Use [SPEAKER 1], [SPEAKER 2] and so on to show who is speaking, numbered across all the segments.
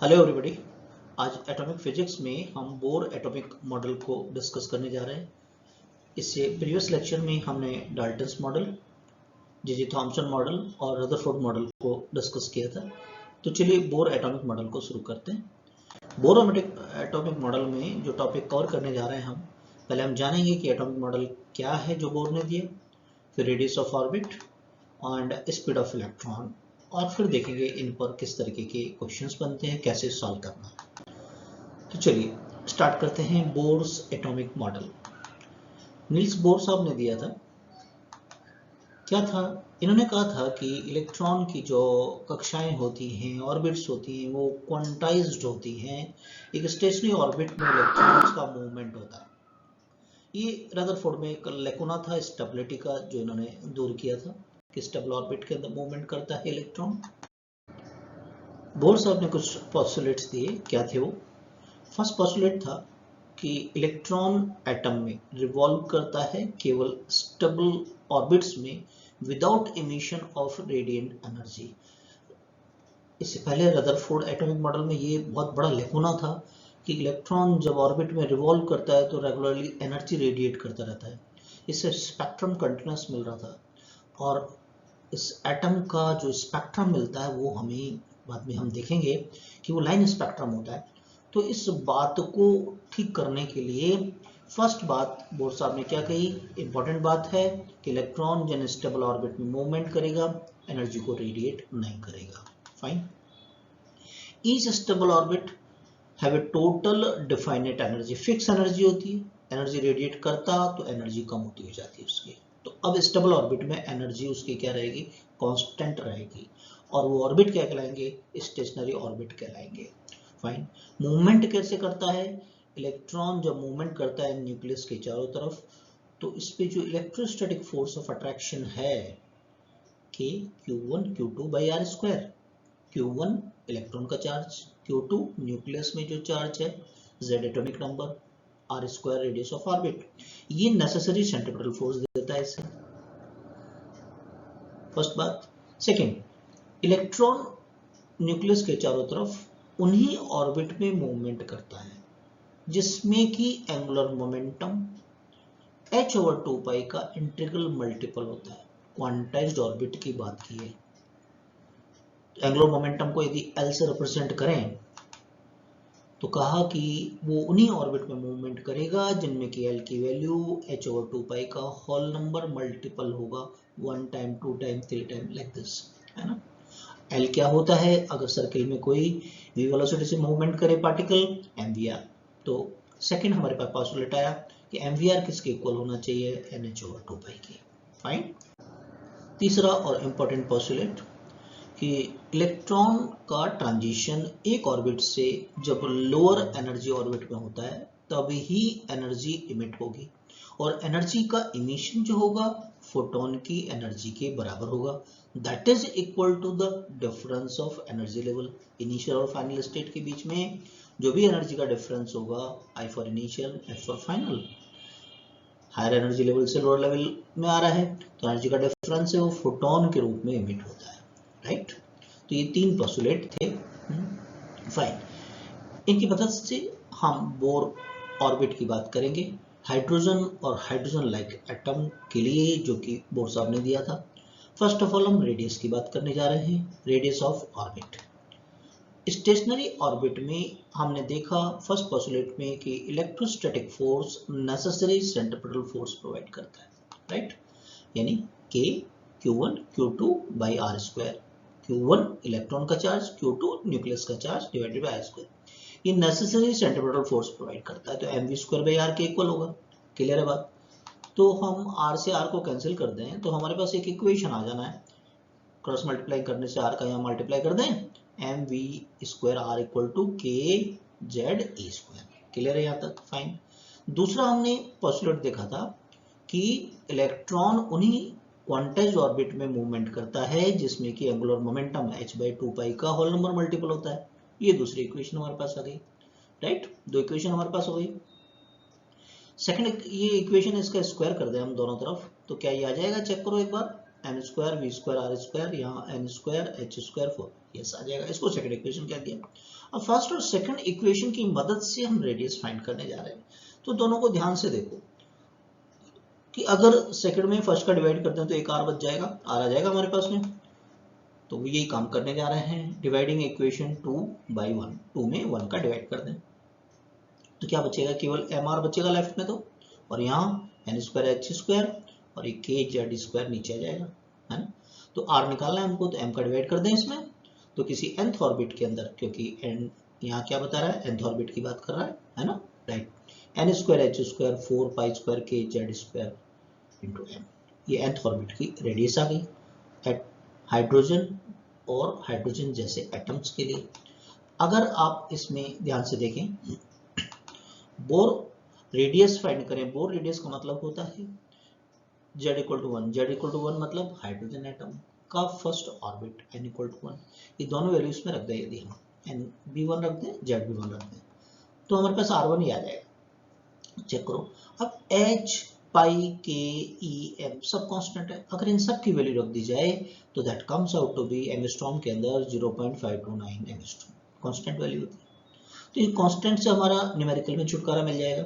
[SPEAKER 1] Hello everybody. आज atomic physics में हम बोर एटॉमिक मॉडल को डिस्कस करने जा रहे हैं। इससे प्रीवियस लेक्चर में हमने डाल्टन्स मॉडल, जे जे थॉम्सन मॉडल और रदरफोर्ड मॉडल को डिस्कस किया था। तो चलिए बोर एटॉमिक मॉडल को शुरू करते हैं। बोर एटॉमिक मॉडल में जो टॉपिक कवर करने जा रहे हैं हम, पहले हम जानेंगे कि एटॉमिक मॉडल क्या है जो बोर ने दिया, फिर radius of orbit and speed of electron, और फिर देखेंगे इन पर किस तरीके के क्वेश्चंस बनते हैं, कैसे सॉल्व करना है। तो चलिए स्टार्ट करते हैं। Bohr's atomic model Niels Bohr साहब ने दिया था। क्या था, इन्होंने कहा था कि इलेक्ट्रॉन की जो कक्षाएं होती हैं, ऑर्बिट्स होती हैं, वो क्वांटाइज्ड होती हैं। एक स्टेशनरी ऑर्बिट में इलेक्ट्रॉन्स का मूवमेंट होता है। ये रदरफोर्ड में एक लेकुना था स्टेबिलिटी का, जो इन्होंने दूर किया था कि स्टेबल ऑर्बिट के अंदर मूवमेंट करता है इलेक्ट्रॉन। बोर साहब ने कुछ पोस्टुलेट्स दिए। क्या थे वो? फर्स्ट पोस्टुलेट था कि इलेक्ट्रॉन एटम में रिवॉल्व करता है केवल स्टेबल ऑर्बिट्स में without emission of radiant energy. इससे पहले रदरफोर्ड एटॉमिक मॉडल में ये बहुत बड़ा लेकुना था कि इलेक्ट्रॉन जब ऑर्बिट में रिवॉल्व करता है तो रेगुलरली एनर्जी रेडिएट करता रहता है। इससे स्पेक्ट्रम कंटिन्यूस मिल रहा था, और इस एटम का जो स्पेक्ट्रम मिलता है वो हमें बाद में हम देखेंगे कि वो लाइन स्पेक्ट्रम होता है। तो इस बात को ठीक करने के लिए फर्स्ट बात बोर साहब ने क्या कही, इंपॉर्टेंट बात है कि इलेक्ट्रॉन जब स्टेबल ऑर्बिट में मूवमेंट करेगा एनर्जी को रेडिएट नहीं करेगा। Fine. Each stable orbit have a total definite energy, fix energy होती है। एनर्जी रेडिएट करता तो एनर्जी कम होती हो जाती है उसकी। तो अब स्टेबल ऑर्बिट में एनर्जी उसकी क्या रहेगी? कांस्टेंट रहेगी, और वो ऑर्बिट क्या कहलाएंगे? स्टेशनरी ऑर्बिट कहलाएंगे। फाइन। मूवमेंट कैसे करता है? इलेक्ट्रॉन जब मूवमेंट करता है न्यूक्लियस के चारों तरफ, तो इस पे जो इलेक्ट्रोस्टैटिक फोर्स ऑफ अट्रैक्शन है K Q1 Q2 by R square. Q1 electron का चार्ज, Q2 न्यूक्लियस में जो चार्ज है, Z atomic number, R square radius of orbit. ये नेसेसरी सेंट्रीपिटल फोर्स देता है इसे। फर्स्ट बात। सेकंड, इलेक्ट्रॉन न्यूक्लियस के चारों तरफ उन्हीं ऑर्बिट में मूवमेंट करता है जिसमें कि एंगुलर मोमेंटम h/2π का इंटीग्रल मल्टीपल होता है। क्वांटाइज्ड ऑर्बिट की बात की है। एंगुलर मोमेंटम को यदि L से रिप्रेजेंट करें तो कहा कि वो उन्हीं ऑर्बिट में मूवमेंट करेगा जिनमें कि L की वैल्यू h/2π का होल नंबर मल्टीपल होगा, 1 time 2 time 3 time like this, है ना। L क्या होता है? अगर सर्किल में कोई v वेलोसिटी से मूवमेंट करे पार्टिकल, mvr। तो सेकंड हमारे पास पोस्टुलेट आया कि mvr किसके इक्वल होना चाहिए? nh/2π के। फाइन। तीसरा और इंपॉर्टेंट पोस्टुलेट कि इलेक्ट्रॉन का ट्रांजिशन एक ऑर्बिट से जब लोअर एनर्जी ऑर्बिट में होता है तभी ही एनर्जी इमिट होगी, और एनर्जी का इमिशन जो होगा फोटोन की एनर्जी के बराबर होगा। That is equal to the difference of energy level. Initial और फाइनल स्टेट के बीच में जो भी एनर्जी का डिफरेंस होगा, I for initial, F for final, higher energy level से लोअर लेवल में आ रहा है तो एनर्जी का डिफरेंस है वो फोटोन के रूप में इमिट होता है। राइट। तो ये तीन पोस्टुलेट थे। फाइन। इनकी मदद से हम बोर ऑर्बिट की बात करेंगे, हाइड्रोजन और हाइड्रोजन लाइक एटम के लिए, जो कि बोर साहब ने दिया था। फर्स्ट ऑफ ऑल हम रेडियस की बात करने जा रहे हैं, radius of orbit. Stationary orbit में हमने देखा फर्स्ट पोस्टुलेट में कि electrostatic force necessary centripetal force provide करता है। राइट। यानी K Q1 Q2 by R square. Q1 electron का चार्ज, Q2 न्यूक्लियस का charge divided by R square. ये नेसेसरी सेंट्रीपिटल फोर्स प्रोवाइड करता है, तो mv स्क्वायर बाई आर के इक्वल होगा। क्लियर है बात? तो हम r से r को कैंसिल कर दें तो हमारे पास एक इक्वेशन आ जाना है। क्रॉस मल्टीप्लाई करने से r का यहाँ मल्टीप्लाई कर दें, mv square r equal to K Z E square. Clear है यहाँ तक? फाइन। दूसरा हमने पोस्टुलेट देखा था कि इलेक्ट्रॉन उन्हीं क्वांटाइज्ड ऑर्बिट में मूवमेंट करता है जिसमें कि एंगुलर मोमेंटम h/2π का होल नंबर मल्टीपल होता है। ये दूसरी इक्वेशन हमारे पास आ गई। राइट। दो इक्वेशन हमारे पास हो गई। सेकंड, ये इक्वेशन इसका स्क्वायर कर दें हम दोनों तरफ तो क्या ये आ जाएगा? चेक करो एक बार। N square V square R square, यहाँ N square H square 4 yes आ जाएगा। इसको सेकंड इक्वेशन कह दिया। अब फर्स्ट और सेकंड इक्वेशन की मदद से हम रेडियस फाइंड करने जा रहे हैं। तो दोनों को ध्यान से देखो कि अगर सेकंड में फर्स्ट का डिवाइड करते हैं तो एक आर बच जाएगा, आर आ जाएगा हमारे पास में। तो यही काम करने जा रहे हैं, डिवाइडिंग इक्वेशन 2 बाई 1, 2 में 1 का डिवाइड कर दें तो क्या बचेगा, केवल एम आर बचेगा लेफ्ट में। तो और यहाँ एन स्क्वायर एच स्क्वायर और एक के जेड स्क्वायर नीचे आ जाएगा, है ना। तो आर निकालना है हमको, तो एम का डिवाइड कर दें इसमें। तो किसी nth ऑर्बिट के अंदर, क्योंकि एन यहाँ क्या बता रहा है, nth ऑर्बिट की बात कर रहा है ना, right. N square H square 4 pi square K Z square into M, ये nth ऑर्बिट की रेडियस आ गई एट हाइड्रोजन और हाइड्रोजन जैसे एटम्स के लिए। अगर आप इसमें ध्यान से देखें, बोर रेडियस फाइंड करें, बोर रेडियस का मतलब होता है z equal to 1, z equal to 1 मतलब हाइड्रोजन एटम का first orbit n equal to 1, ये दोनों वैल्यूज में रख दें। यदि हम n b1 रख दें, z b1 रख दें, तो हमारे पास r1 ही आ जाएगा। चेक करो, अब h पाई के ई एम सब कांस्टेंट है, अगर इन सब की वैल्यू रख दी जाए तो that comes out to be angstrom के अंदर 0.529 एंगस्ट्रॉम कांस्टेंट वैल्यू होती है। तो ये कांस्टेंट से हमारा न्यूमेरिकल में छुटकारा मिल जाएगा।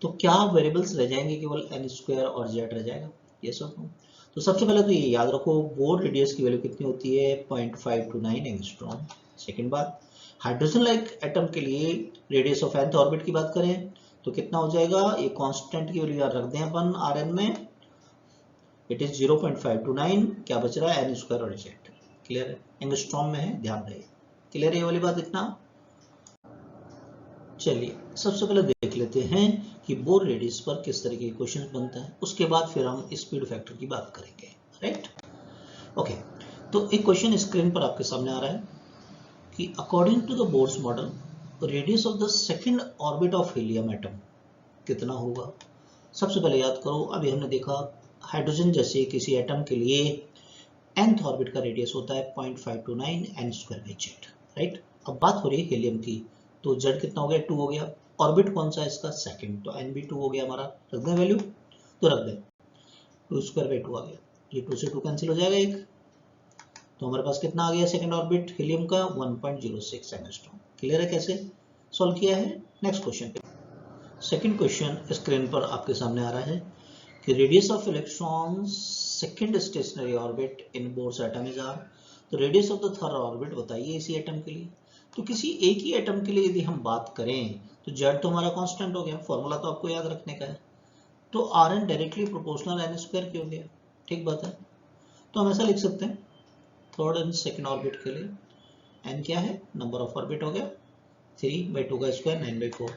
[SPEAKER 1] तो क्या वेरिएबल्स रह जाएंगे, केवल n स्क्वायर और z रह जाएगा, ये सब। तो सबसे पहले तो ये याद रखो, बोर रेडियस की वैल्यू कितनी होती है, 0.529 एंगस्ट्रॉम। सेकंड बात, हाइड्रोजन लाइक एटम के लिए रेडियस ऑफ nth ऑर्बिट की बात करें तो कितना हो जाएगा, ये कांस्टेंट की वैल्यू रख दें अपन Rn में, इट इज 0.529, क्या बच रहा है n स्क्वायर और z। क्लियर है, एंगस्ट्रॉम में है, ध्यान रहे। क्लियर है ये वाली बात इतना। चलिए सबसे पहले देख लेते हैं कि बोर रेडियस पर किस तरह के क्वेश्चन बनता है, उसके बाद फिर हम स्पीड फैक्टर की बात करेंगे, राइट। ओके, तो एक क्वेश्चन स्क्रीन पर आपके सामने आ रहा है कि according to the Bohr's model radius of the second orbit of helium atom कितना होगा। सबसे पहले याद करो, अभी हमने देखा हाइड्रोजन जैसे किसी एटम के लिए nth ऑर्बिट का रेडियस होता है 0.529 n square by Z, right. अब बात हो रही है हीलियम की, तो z कितना हो गया, 2 हो गया। ऑर्बिट कौन सा है इसका, सेकंड, तो n भी 2 हो गया हमारा। रख दें वैल्यू, तो रख दें 2 स्क्वायर बाई 2 आ गया, ये 2 से 2 कैंसिल हो जाएगा एक, तो हमारे पास कितना आ गया सेकंड ऑर्बिट हीलियम का, 1.06 एंगस्ट्रॉम। क्लियर है कैसे सॉल्व किया है। नेक्स्ट क्वेश्चन पे, सेकंड क्वेश्चन स्क्रीन पर आपके सामने आ रहा है कि radius of electron second stationary orbit in Bohr's atom is R. तो radius of the third orbit बताइए इसी एटम के लिए। तो किसी एक ही एटम के लिए यदि हम बात करें तो z तो हमारा कांस्टेंट हो गया, फॉर्मूला तो आपको याद रखने का है, तो Rn directly proportional n square की हो गया, ठीक बात है। तो हम ऐसा लिख सकते हैं, थर्ड एंड सेकंड ऑर्बिट के लिए n क्या है, नंबर ऑफ ऑर्बिट हो गया 3/2 का स्क्वायर 9/4,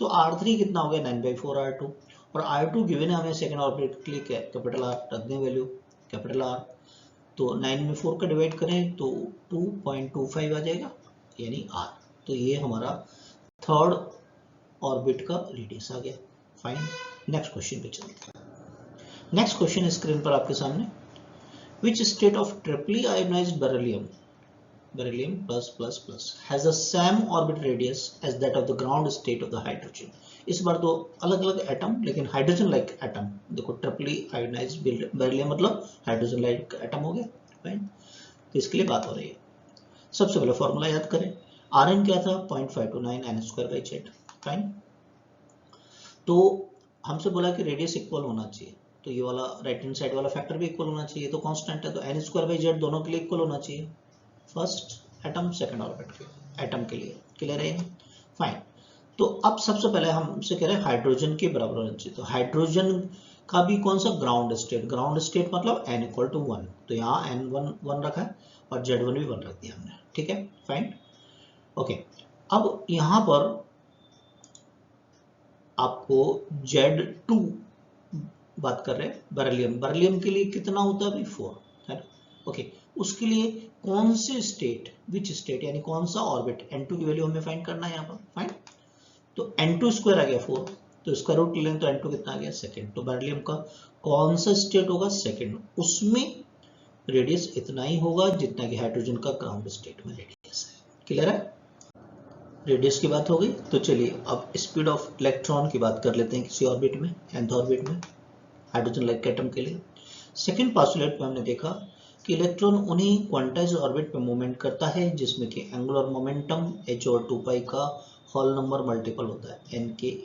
[SPEAKER 1] तो R3 कितना हो गया 9/4 R2, और R2 गिवन है हमें सेकंड ऑर्बिट के लिए कैपिटल R, रख दें वैल्यू कैपिटल R, तो 9 में 4 का डिवाइड करें तो 2.25 आ जाएगा यानी R। तो ये हमारा थर्ड ऑर्बिट का रेडियस आ गया, फाइन। नेक्स्ट क्वेश्चन पे चलते हैं। नेक्स्ट क्वेश्चन स्क्रीन पर आपके सामने, which state of triply ionised beryllium plus plus plus has the same orbit radius as that of the ground state of the hydrogen. इस बार दो अलग अलग एटम लेकिन हाइड्रोजन लाइक एटम, देखो ट्रिपली आयोनाइज्ड बेरिलियम मतलब हाइड्रोजन लाइक एटम हो गया, फाइन। तो इसके लिए बात हो रही है, सबसे पहले फॉर्मूला याद करें, Rn क्या था 0.529 n square by Z, fine. तो हमसे बोला कि रेडियस इक्वल होना चाहिए, तो ये वाला राइट हैंड साइड वाला फैक्टर भी इक्वल होना चाहिए, तो कांस्टेंट है, तो n स्क्वायर बाई जेड दोनों के लिए इक्वल होना चाहिए, फर्स्ट एटम सेकंड ऑर्बिट के एटम के लिए। क्लियर है, फाइन। तो अब सबसे पहले हमसे कह रहे हैं हाइड्रोजन के बराबर होना चाहिए, तो हाइड्रोजन का भी कौन सा, ग्राउंड स्टेट मतलब n इक्वल टू 1, तो यहाँ n1 रखा है और z1 भी 1 रख दिया हमने, ठीक है, फाइन। ओके, अब यहाँ पर आपको Z2 बात कर रहे हैं, बेरिलियम के लिए कितना होता है अभी 4 है ना। ओके, उसके लिए कौन से स्टेट, विच स्टेट यानी कौन सा ऑर्बिट, n2 की वैल्यू हमें फाइंड करना है यहाँ पर, फाइन। तो n2 स्क्वायर आ गया 4, तो इसका रूट लें तो n2 कितना आ गया सेकंड, तो बेरिलियम का कौन सा स्टेट होगा सेकंड, उसमें रेडियस इतना ही होगा जितना कि हाइड्रोजन का ग्राउंड स्टेट में रेडियस है। क्लियर है, रेडियस की बात हो गई। तो चलिए अब स्पीड ऑफ इलेक्ट्रॉन की बात कर लेते हैं किसी ऑर्बिट में, nth ऑर्बिट में हाइड्रोजन लाइक एटम के लिए। सेकेंड पोस्टुलेट में हमने देखा कि इलेक्ट्रॉन उन्हीं क्वांटाइज ऑर्बिट पे मूवमेंट करता है जिसमें कि एंगुलर मोमेंटम h और 2 का होल नंबर मल्टीपल होता है, n के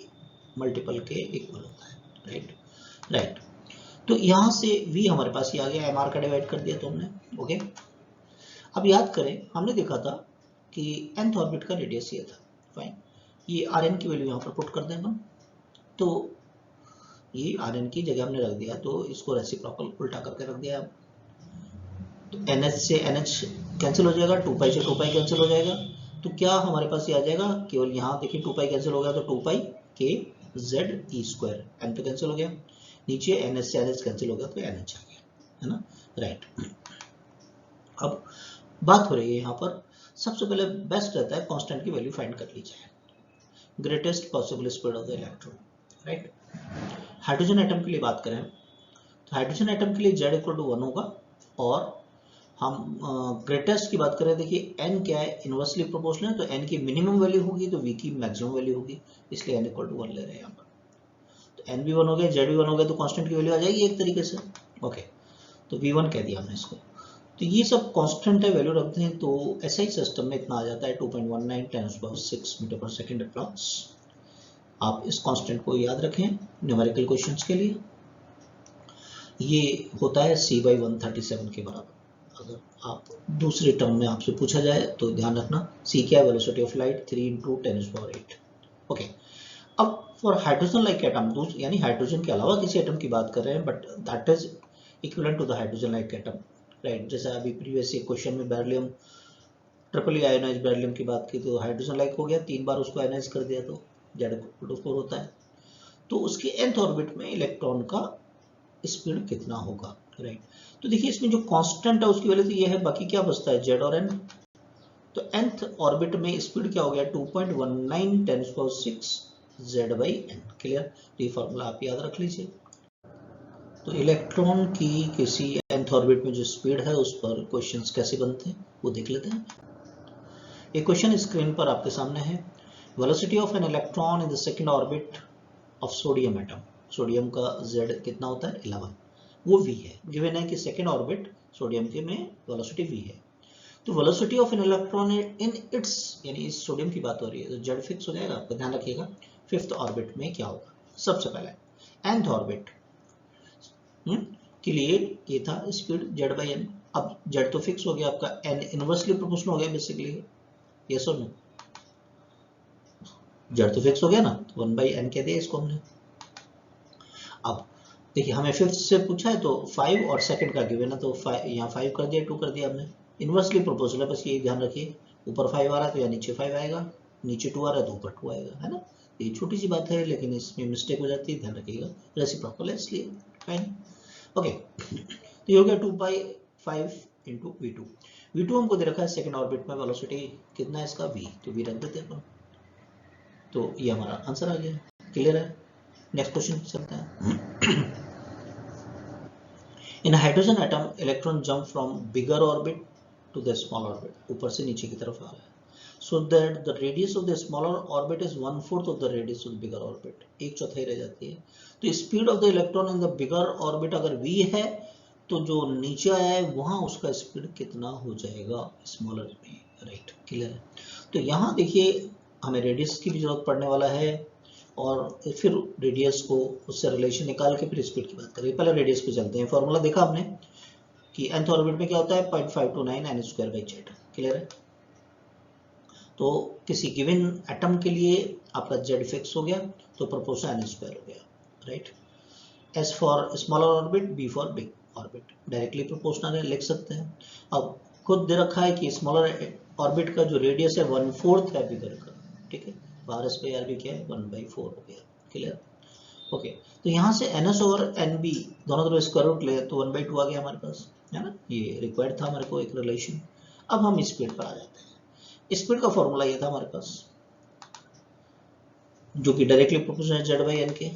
[SPEAKER 1] मल्टीपल के इक्वल होता है, राइट। तो यहाँ से v हमारे पास ये आ गया, mr का डिवाइड कर दिया तो हमने, ओके। अब याद करें, हमने देखा था कि nth ऑर्बिट का रेडियस ये था, फाइन। ये rn की वैल्यू यहाँ पर पुट कर दें हम, तो ये rn की जगह हमने रख दिया, तो इसको रेसिप्रोकल उल्टा करके रख दिया। तो NH से NH कैंसिल हो जाएगा, 2 पाई से 2 पाई कैंसिल हो जाएगा, तो क्या हमारे पास ये आ जाएगा, केवल यहाँ देखिए 2 पाई कैंसिल हो गया, तो 2 पाई के जेड ई स्क्वायर, एन तो कैंसिल हो गया, नीचे NH से NH कैंसिल हो गया, तो NH आ गया, है ना, राइट। अब बात हो रही है यहाँ पर, सबसे पहले बेस्ट रहता है कांस्टेंट की वैल्यू फाइंड कर ली जाए, greatest possible speed of the electron, right. Hydrogen atom के लिए बात करें तो हाइड्रोजन एटम के लिए Z इक्वल टू 1 होगा, और हम ग्रेटेस्ट की बात करें, देखिए n क्या है, इनवर्सली प्रोपोर्शनल है, तो n की मिनिमम वैल्यू होगी तो v की मैक्सिमम वैल्यू होगी, इसलिए n इक्वल टू 1 ले रहे हैं यहाँ पर। तो n भी 1 हो गया, Z भी 1 हो गया, तो कांस्टेंट की वैल्यू आ जाएगी एक तरीके से, ओके। तो v1 कह दिया हमने इसको, तो ये सब कांस्टेंट है, वैल्यू रखते हैं, तो SI सिस्टम में इतना आ जाता है 2.19 10⁶ मीटर पर सेकेंड अप्रॉक्स। आप इस कांस्टेंट को याद रखें न्यूमेरिकल क्वेश्चंस के लिए, ये होता है C/137 के बराबर। अगर आप दूसरे टर्म में आपसे पूछा जाए तो ध्यान रखना, C क्या है, वेलोसिटी ऑफ लाइट 3 × 10⁸, ओके। अब फॉर हाइड्रोजन लाइक एटम, यानी हाइड्रोजन के अलावा किसी एटम की बात कर रहे हैं, but that is equivalent to the hydrogen like atom, right. जैसे अभी प्रीवियस क्वेश्चन में बेरिलियम, ट्रिपली आयोनाइज्ड बेरिलियम की बात की, तो हाइड्रोजन लाइक हो गया, 3 बार उसको आयोनाइज कर दिया तो Z4 होता है। तो उसके nth ऑर्बिट में इलेक्ट्रॉन का स्पीड कितना होगा, राइट। तो देखिए इसमें जो कांस्टेंट है उसकी वैल्यू तो ये है, बाकी क्या बचता है, Z और n। तो nth ऑर्बिट में स्पीड क्या हो गया, 2.19 10⁶ Z/n, क्लियर। तो ये फॉर्मूला आप याद रख लीजिए। तो इलेक्ट्रॉन की किसी nth ऑर्बिट में जो स्पीड है उस पर क्वेश्चंस कैसे बनते हैं वो देख लेते हैं। एक क्वेश्चन स्क्रीन पर आपके सामने है, velocity of an electron in the second orbit of sodium atom. Sodium का Z कितना होता है, 11, वो v है, गिवन है कि सेकंड ऑर्बिट सोडियम के में वेलोसिटी v है। तो velocity of an electron in its, यानी इस सोडियम की बात हो रही है, तो Z फिक्स हो जाएगा, आपका ध्यान रखिएगा। फिफ्थ ऑर्बिट में क्या होगा, सबसे पहले nth ऑर्बिट के लिए ये था स्पीड Z/n। अब Z तो फिक्स हो गया आपका, n इनवर्सली प्रोपोर्शनल हो गया बेसिकली, यस और नो, Z तो फिक्स हो गया ना, 1/n कह दिया इसको हमने। अब देखिए हमें फिफ्थ से पूछा है तो 5 और सेकंड का गिवन है, तो यहाँ 5 कर दिया, 2 कर दिया हमने, इनवर्सली प्रोपोर्शनल है, बस ये ध्यान रखिए, ऊपर 5 आ रहा है तो या नीचे 5 आएगा, नीचे 2 आ रहा है तो ऊपर 2 आएगा, है ना। ये छोटी सी बात है लेकिन इसमें मिस्टेक हो जाती है, ध्यान रखिएगा, रेसिप्रोकल है इसलिए, फाइन, ओके। तो ये हो गया 2/5 × v2। v2 हमको दे रखा है सेकंड ऑर्बिट में, वेलोसिटी कितना है इसका, v, तो v रख देते हैं अपन, तो ये हमारा आंसर आ गया, क्लियर है। नेक्स्ट क्वेश्चन चलते हैं। In hydrogen atom electron jump from bigger orbit to the small orbit, ऊपर से नीचे की तरफ आ रहा है, so that the radius of the smaller orbit is 1/4 of the radius of the bigger orbit, 1/4 रह जाती है। तो speed of the electron in the bigger orbit अगर v है, तो जो नीचे आया है वहां उसका स्पीड कितना हो जाएगा स्मॉलर में, राइट, क्लियर है। तो यहाँ देखिए हमें रेडियस की भी जरूरत पड़ने वाला है, और फिर रेडियस को उससे रिलेशन निकाल के फिर स्पीड की बात करें। पहले रेडियस पे चलते हैं, फॉर्मूला देखा आपने कि nth ऑर्बिट में क्या होता है, 0.529 n²/z, क्लियर है। तो किसी गिवन एटम के लिए आपका Z फिक्स हो गया, तो प्रोपोर्शन n² हो गया, right. S for smaller orbit, B for big orbit, directly proportional है, लिख सकते हैं। अब खुद दे रखा है कि स्मॉलर ऑर्बिट का जो रेडियस है 1/4 है बिगर का, ठीक है, बारह पे यार भी क्या है 1/4 हो गया, क्लियर, ओके। तो यहाँ से NS और NB दोनों तरफ स्क्वायर रूट ले तो 1/2 आ गया हमारे पास, है ना, ये रिक्वायर्ड था हमारे को एक रिलेशन। अब हम स्पीड पर आ जाते हैं। स्पीड का फॉर्मूला ये था हमारे पास, जो कि डायरेक्टली प्रोपोर्शनल है Z/n के,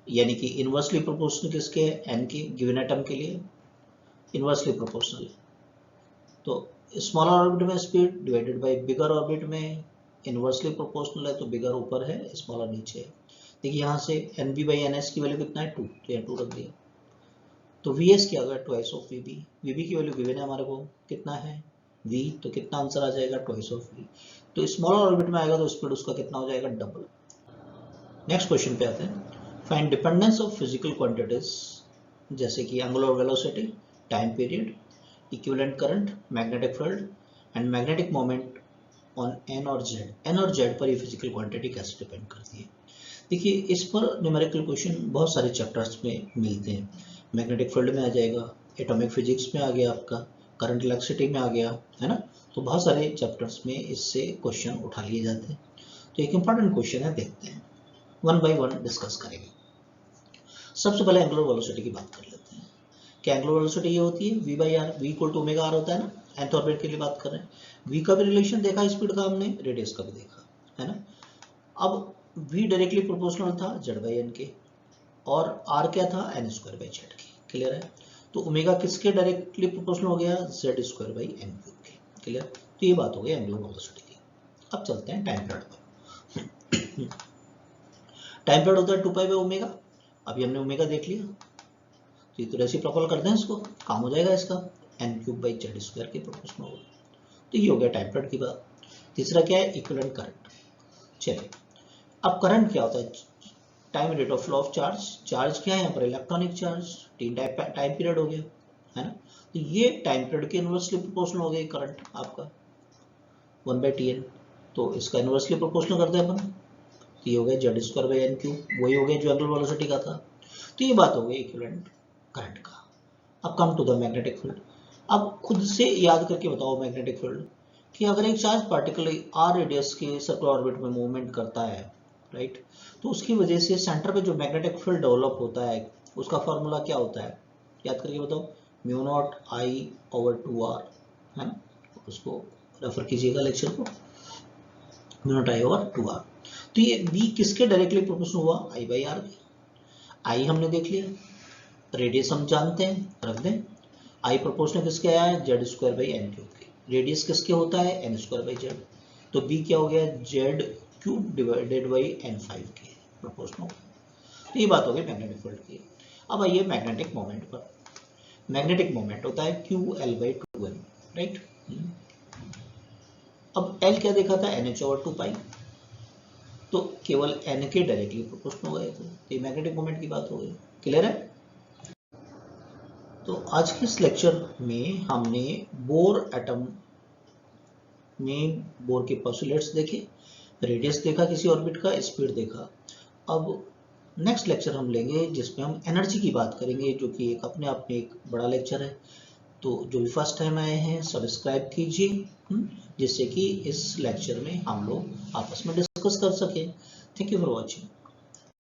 [SPEAKER 1] यानी कि इनवर्सली प्रोपोर्शनल किसके, n के, गिवन एटम के लिए इनवर्सली प्रोपोर्शनल है। तो स्मॉलर ऑर्बिट में speed divided by bigger orbit में इनवर्सली प्रोपोर्शनल है, तो बिगर ऊपर है स्मॉलर नीचे है। देखिए यहाँ से NB/NS की वैल्यू कितना है, 2, तो यहाँ 2 रख दिया। तो वीएस क्या होगा, ट्वाइस ऑफ वीबी। वीबी की वैल्यू गिवन है हमारे को, कितना है वी, तो कितना आंसर आ जाएगा, ट्वाइस ऑफ वी। तो स्मॉलर ऑर्बिट में आएगा तो स्पीड उसका कितना हो जाएगा, डबल। नेक्स्ट क्वेश्चन पे आते हैं, find dependence of physical quantities जैसे कि angular velocity, time period, equivalent current, magnetic field and magnetic moment on an और जेड। एन और जेड पर ये फिजिकल क्वांटिटी कैसे डिपेंड करती है। देखिए इस पर न्यूमेरिकल क्वेश्चन बहुत सारे चैप्टर्स में मिलते हैं। मैग्नेटिक फील्ड में आ जाएगा, एटॉमिक फिजिक्स में आ गया आपका, करंट इलेक्ट्रिसिटी में आ गया, है ना। तो बहुत सारे चैप्टर्स में इससे क्वेश्चन उठा लिए जाते हैं। तो एक इंपॉर्टेंट क्वेश्चन है, देखते हैं, वन बाय वन डिस्कस करेंगे। सबसे पहले एंगुलर वेलोसिटी की बात कर लेते हैं। क्या एंगुलर वेलोसिटी ये होती है v by r, v equal to omega r होता है ना, nth ऑर्बिट के लिए बात कर रहे हैं। v का भी रिलेशन देखा स्पीड का हमने, रेडियस का भी देखा, है ना। अब v डायरेक्टली प्रोपोर्शनल था z बाई एन के, और r क्या था, n स्क्वायर बाई जेड के, क्लियर है। तो ओमेगा किसके डायरेक्टली प्रोपोर्शनल हो गया, z square by n cube के, क्लियर। तो ये बात हो गई एंगुलर वेलोसिटी की। अब चलते हैं टाइम पीरियड पर। टाइम पीरियड होता है 2 पाई बाई ओमेगा। अभी हमने ओमेगा देख लिया, तो ये तो रेसिप्रोकल कर दें इसको, काम हो जाएगा इसका, n cube by z square के प्रोपोर्शनल होगा। तो ये हो गया टाइम पीरियड की बात। तीसरा क्या है, इक्विवेलेंट करंट। चलिए अब करंट क्या होता है, time rate of flow of charge. Charge क्या है यहाँ पर, इलेक्ट्रॉनिक चार्ज, तीन टाइम पीरियड हो गया, है ना। तो ये टाइम पीरियड के इनवर्सली प्रोपोर्शनल हो गया करंट आपका 1/Tn। तो इसका इनवर्सली प्रोपोर्शनल करते हैं अपन, तो ये हो गया z square by n cube, वही हो गया जो एंगुलर वेलोसिटी का था। तो ये बात हो गई इक्विवेलेंट करंट का। अब come to the magnetic field. अब खुद से याद करके बताओ मैग्नेटिक फील्ड कि अगर एक चार्ज पार्टिकल आर रेडियस के सर्कुलर ऑर्बिट में मूवमेंट करता है, राइट, तो उसकी वजह से सेंटर पे जो मैग्नेटिक फील्ड डेवलप होता है उसका फॉर्मूला क्या होता है, याद करके बताओ, mu not I over 2r, है ना। उसको रेफर कीजिएगा लेक्चर को, mu not I over 2r। तो ये b किसके डायरेक्टली प्रोपोर्शनल हुआ, i बाई r के। आई हमने देख लिया, रेडियस हम जानते हैं, रख दें। आई प्रोपोर्शनल किसके आया है, z square by n cube के। रेडियस किसके होता है, एन स्क्वायर बाई जेड। तो बी क्या हो गया, z cube divided by n 5 के प्रोपोर्शनल। तो ये बात हो गई मैग्नेटिक फील्ड की। अब आइए मैग्नेटिक मोमेंट पर। मैग्नेटिक मोमेंट होता है Q L by 2m, right. अब एल क्या देखा था, एन एच ओवर 2 पाई, तो केवल एन के डायरेक्टली प्रोपोर्शनल हो गए थे। तो ये मैग्नेटिक मोमेंट की बात हो गई, क्लियर है। तो आज के इस लेक्चर में हमने बोर एटम में बोर के पोस्टुलेट्स देखे, रेडियस देखा किसी ऑर्बिट का, स्पीड देखा। अब नेक्स्ट लेक्चर हम लेंगे जिसमें हम एनर्जी की बात करेंगे, जो कि एक अपने आप में एक बड़ा लेक्चर है। तो जो भी फर्स्ट टाइम आए हैं सब्सक्राइब कीजिए, जिससे कि इस लेक्चर में हम लोग आपस में डिस्कस कर सकें। Thank you for watching.